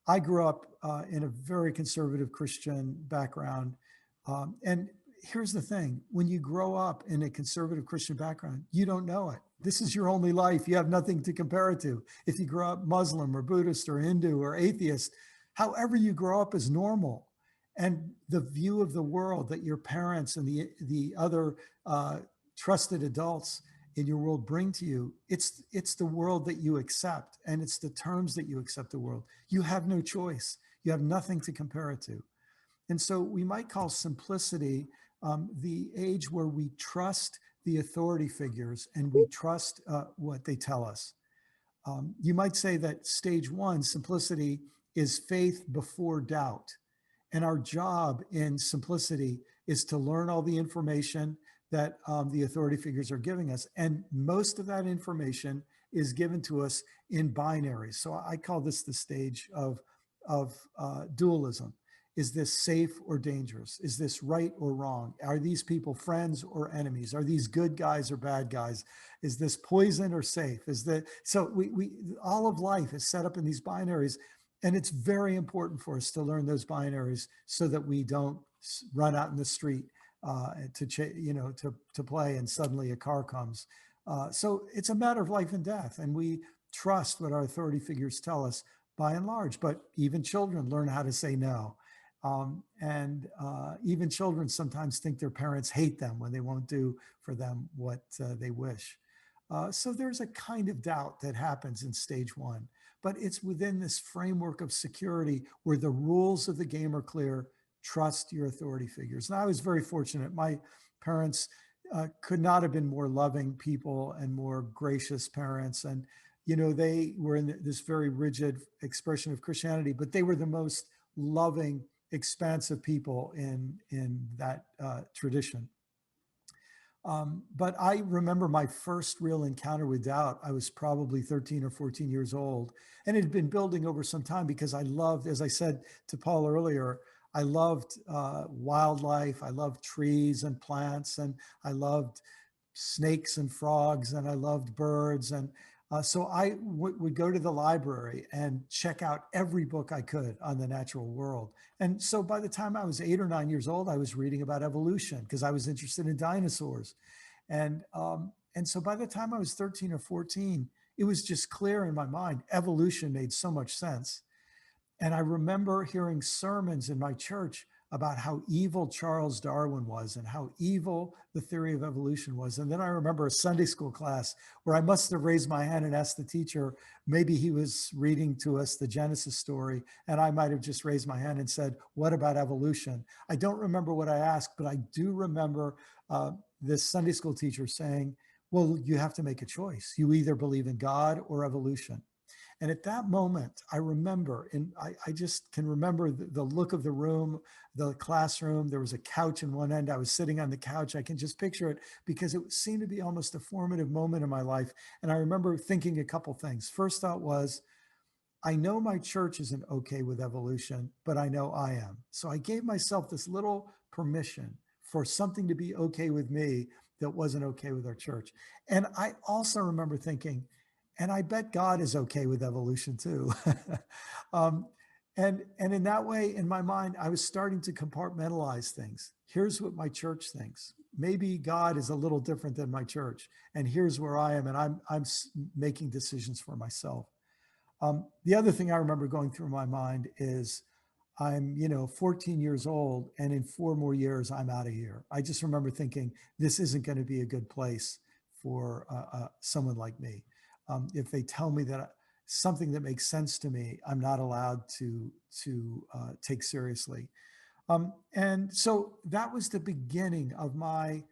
I grew up in a very conservative Christian background. And here's the thing, when you grow up in a conservative Christian background, you don't know it. This is your only life. You have nothing to compare it to. If you grow up Muslim or Buddhist or Hindu or atheist, however you grow up is normal. And the view of the world that your parents and the other trusted adults in your world bring to you, it's the world that you accept, and it's the terms that you accept the world. You have no choice. You have nothing to compare it to. And so we might call simplicity the age where we trust the authority figures and we trust what they tell us. You might say that stage one, simplicity, is faith before doubt. And our job in simplicity is to learn all the information that the authority figures are giving us. And most of that information is given to us in binaries. So I call this the stage of dualism. Is this safe or dangerous? Is this right or wrong? Are these people friends or enemies? Are these good guys or bad guys? Is this poison or safe? So we all of life is set up in these binaries, and it's very important for us to learn those binaries so that we don't run out in the street to play and suddenly a car comes. So it's a matter of life and death, and we trust what our authority figures tell us by and large. But even children learn how to say no. Even children sometimes think their parents hate them when they won't do for them what they wish. So there's a kind of doubt that happens in stage one, but it's within this framework of security where the rules of the game are clear. Trust your authority figures. And I was very fortunate. My parents could not have been more loving people and more gracious parents. And, they were in this very rigid expression of Christianity, but they were the most loving, expansive people in that tradition. But I remember my first real encounter with doubt. I was probably 13 or 14 years old, and it had been building over some time because I loved, as I said to Paul earlier, I loved wildlife. I loved trees and plants, and I loved snakes and frogs, and I loved birds. And so I would go to the library and check out every book I could on the natural world. And so by the time I was 8 or 9 years old, I was reading about evolution because I was interested in dinosaurs. And so by the time I was 13 or 14, it was just clear in my mind, evolution made so much sense. And I remember hearing sermons in my church about how evil Charles Darwin was and how evil the theory of evolution was. And then I remember a Sunday school class where I must have raised my hand and asked the teacher, maybe he was reading to us the Genesis story, and I might have just raised my hand and said, what about evolution? I don't remember what I asked, but I do remember this Sunday school teacher saying, well, you have to make a choice. You either believe in God or evolution. And at that moment, I remember, and I just can remember the look of the room, the classroom. There was a couch in one end. I was sitting on the couch. I can just picture it because it seemed to be almost a formative moment in my life. And I remember thinking a couple things. First thought was, I know my church isn't okay with evolution, but I know I am. So I gave myself this little permission for something to be okay with me that wasn't okay with our church. And I also remember thinking, and I bet God is okay with evolution too. And in that way, in my mind, I was starting to compartmentalize things. Here's what my church thinks. Maybe God is a little different than my church. And here's where I am, and I'm making decisions for myself. The other thing I remember going through my mind is I'm, 14 years old, and in 4 more years, I'm out of here. I just remember thinking, this isn't going to be a good place for someone like me. If they tell me that something that makes sense to me, I'm not allowed to take seriously. And so that was the beginning of my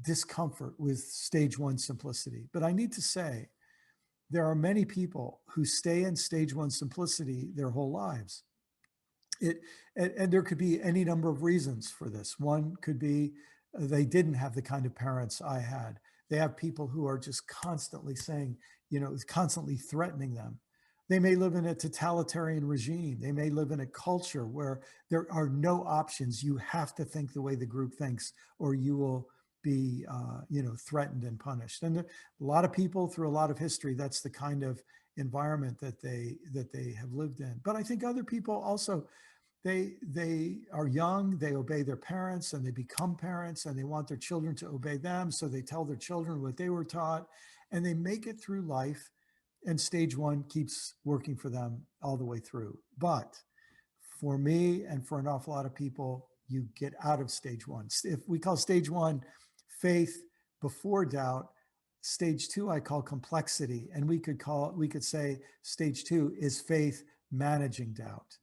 discomfort with stage one simplicity. But I need to say, there are many people who stay in stage one simplicity their whole lives. And there could be any number of reasons for this. One could be they didn't have the kind of parents I had. They have people who are just constantly saying, constantly threatening them. They may live in a totalitarian regime. They may live in a culture where there are no options. You have to think the way the group thinks, or you will be, threatened and punished. And a lot of people through a lot of history, that's the kind of environment that they have lived in. But I think other people also, they are young, they obey their parents, and they become parents, and they want their children to obey them, so they tell their children what they were taught, and they make it through life, and stage one keeps working for them all the way through. But for me and for an awful lot of people, you get out of stage one. If we call stage one faith before doubt, stage two I call complexity, and we could say stage two is faith managing doubt.